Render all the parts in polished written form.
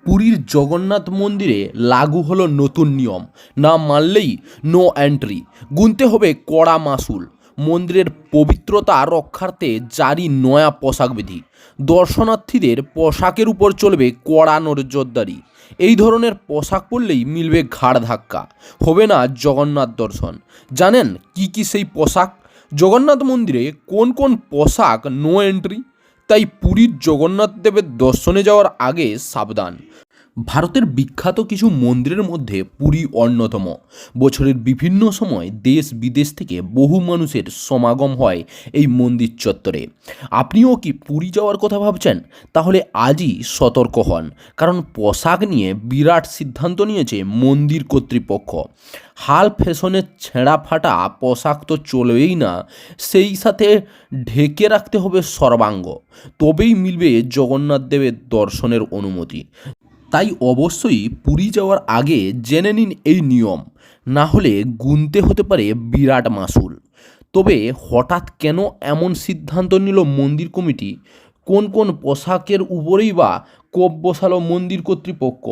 পুরীর জগন্নাথ মন্দিরে লাগু হলো নতুন নিয়ম, না মানলেই নো এন্ট্রি, গুনতে হবে কড়া মাসুল। মন্দিরের পবিত্রতা রক্ষার্থে জারি নয়া পোশাক বিধি। দর্শনার্থীদের পোশাকের উপর চলবে কড়া নজরদারি। এই ধরনের পোশাক পরলেই মিলবে ঘাড় ধাক্কা, হবে না জগন্নাথ দর্শন। জানেন কি কি সেই পোশাক? জগন্নাথ মন্দিরে কোন কোন পোশাক নো এন্ট্রি? তাই পুরীর জগন্নাথ দেবের দর্শনে যাওয়ার আগে সাবধান। ভারতের বিখ্যাত কিছু মন্দিরের মধ্যে পুরী অন্যতম। বছরের বিভিন্ন সময় দেশ বিদেশ থেকে বহু মানুষের সমাগম হয় এই মন্দির চত্বরে। আপনিও কি পুরী যাওয়ার কথা ভাবছেন? তাহলে আজই সতর্ক হন, কারণ পোশাক নিয়ে বিরাট সিদ্ধান্ত নিয়েছে মন্দির কর্তৃপক্ষ। হাল ফ্যাশনের ছেঁড়া ফাটা পোশাক তো চলবেই না, সেই সাথে ঢেকে রাখতে হবে সর্বাঙ্গ, তবেই মিলবে জগন্নাথ দেবের দর্শনের অনুমতি। তাই অবশ্যই পুরী যাওয়ার আগে জেনে নিন এই নিয়ম, না হলে গুনতে হতে পারে বিরাট মাসুল। তবে হঠাৎ কেন এমন সিদ্ধান্ত নিল মন্দির কমিটি? কোন কোন পোশাকের উপরেই বা কোপ বসালো মন্দির কর্তৃপক্ষ?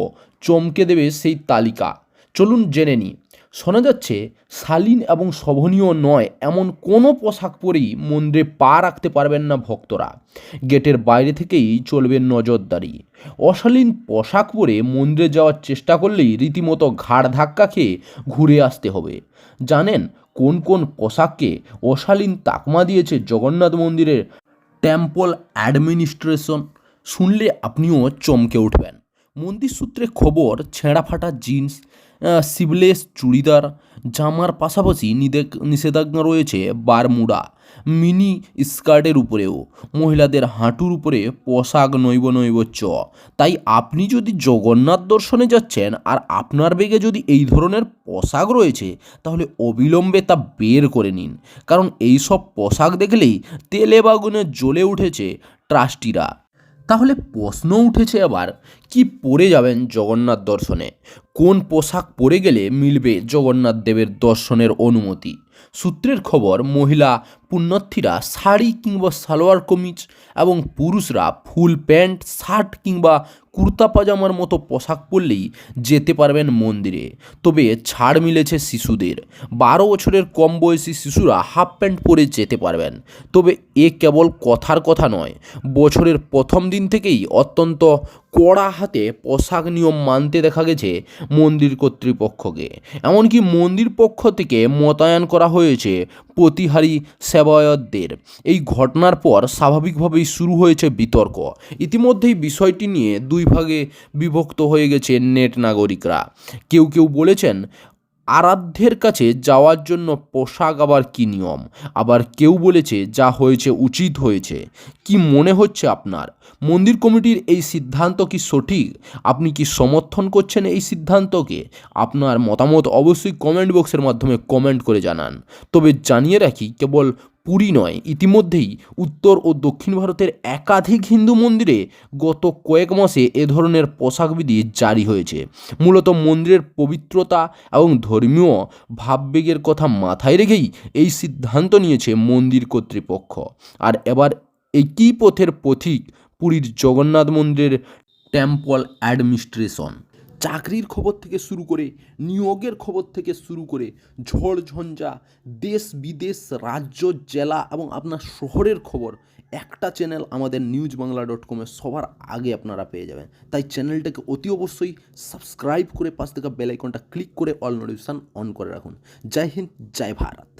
চমকে দেবে সেই তালিকা, চলুন জেনে নিই। শোনা যাচ্ছে শালীন এবং শোভনীয় নয় এমন কোনো পোশাক পরেই মন্দিরে পা রাখতে পারবেন না ভক্তরা। গেটের বাইরে থেকেই চলবে নজরদারি। অশালীন পোশাক পরে মন্দিরে যাওয়ার চেষ্টা করলেই রীতিমতো ঘাড় ধাক্কা খেয়ে ঘুরে আসতে হবে। জানেন কোন কোন পোশাককে অশালীন তাকমা দিয়েছে জগন্নাথ মন্দিরের টেম্পল অ্যাডমিনিস্ট্রেশন? শুনলে আপনিও চমকে উঠবেন। মন্দির সূত্রে খবর, ছেঁড়া ফাটা জিন্স, সিভলেস চুড়িদার, জামার পাশাপাশি নিষেধাজ্ঞা রয়েছে বারমুডা, মিনি স্কার্টের উপরেও। মহিলাদের হাঁটুর উপরে পোশাক নৈব চ। তাই আপনি যদি জগন্নাথ দর্শনে যাচ্ছেন আর আপনার ব্যাগে যদি এই ধরনের পোশাক রয়েছে, তাহলে অবিলম্বে তা বের করে নিন, কারণ এই সব পোশাক দেখলেই তেলে বাগুনে জ্বলে উঠেছে ট্রাস্টিরা। তাহলে প্রশ্ন উঠেছে আবার, কি পরে যাবেন জগন্নাথ দর্শনে? কোন পোশাক পরে গেলে মিলবে জগন্নাথ দেবের দর্শনের অনুমতি? সূত্রের খবর, মহিলা পুণ্যার্থীরা শাড়ি কিংবা সালোয়ার কামিজ এবং পুরুষরা ফুল প্যান্ট শার্ট কিংবা কুর্তা পাজামার মতো পোশাক পরলেই যেতে পারবেন মন্দিরে। তবে ছাড় মিলেছে শিশুদের। 12 বছরের কম বয়সী শিশুরা হাফ প্যান্ট পরে যেতে পারবেন। তবে এ কেবল কথার কথা নয়, বছরের প্রথম দিন থেকেই অত্যন্ত কড়া হাতে পোশাক নিয়ম মানতে দেখা গেছে মন্দির কর্তৃপক্ষকে। এমনকি মন্দির পক্ষ থেকে মোতায়েন করা হয়েছে প্রতিহারী সেবায়তদের। এই ঘটনার পর স্বাভাবিকভাবেই শুরু হয়েছে বিতর্ক। ইতিমধ্যেই বিষয়টি নিয়ে দুই ভাগে বিভক্ত হয়ে গেছে নেট নাগরিকরা। কেউ কেউ বলেছেন আরাধ্যের কাছে যাওয়ার জন্য পোশাক আবার কী নিয়ম, আবার কেউ বলেছে যা হয়েছে উচিত হয়েছে। কি মনে হচ্ছে আপনার? মন্দির কমিটির এই সিদ্ধান্ত কি সঠিক? আপনি কি সমর্থন করছেন এই সিদ্ধান্তকে? আপনার মতামত অবশ্যই কমেন্ট বক্সের মাধ্যমে কমেন্ট করে জানান। তবে জানিয়ে রাখি, কেবল পুরী নয়, ইতিমধ্যেই উত্তর ও দক্ষিণ ভারতের একাধিক হিন্দু মন্দিরে গত কয়েক মাসে এ ধরনের পোশাকবিধি জারি হয়েছে। মূলত মন্দিরের পবিত্রতা এবং ধর্মীয় ভাববেগের কথা মাথায় রেখেই এই সিদ্ধান্ত নিয়েছে মন্দির কর্তৃপক্ষ। আর এবার একই পথের পথিক পুরীর জগন্নাথ মন্দিরের টেম্পল অ্যাডমিনিস্ট্রেশন। চাকরির খবর থেকে শুরু করে নিয়োগের খবর থেকে শুরু করে ঝড় ঝঞ্ঝা, দেশ বিদেশ, রাজ্য, জেলা এবং আপনার শহরের খবর একটা চ্যানেল আমাদের newsbangla.com-এ সবার আগে আপনারা পেয়ে যাবেন। তাই চ্যানেলটাকে অতি অবশ্যই সাবস্ক্রাইব করে পাশ থেকে বেল আইকনটা ক্লিক করে অল নোটিফিকেশন অন করে রাখুন। জয় হিন্দ, জয় ভারত।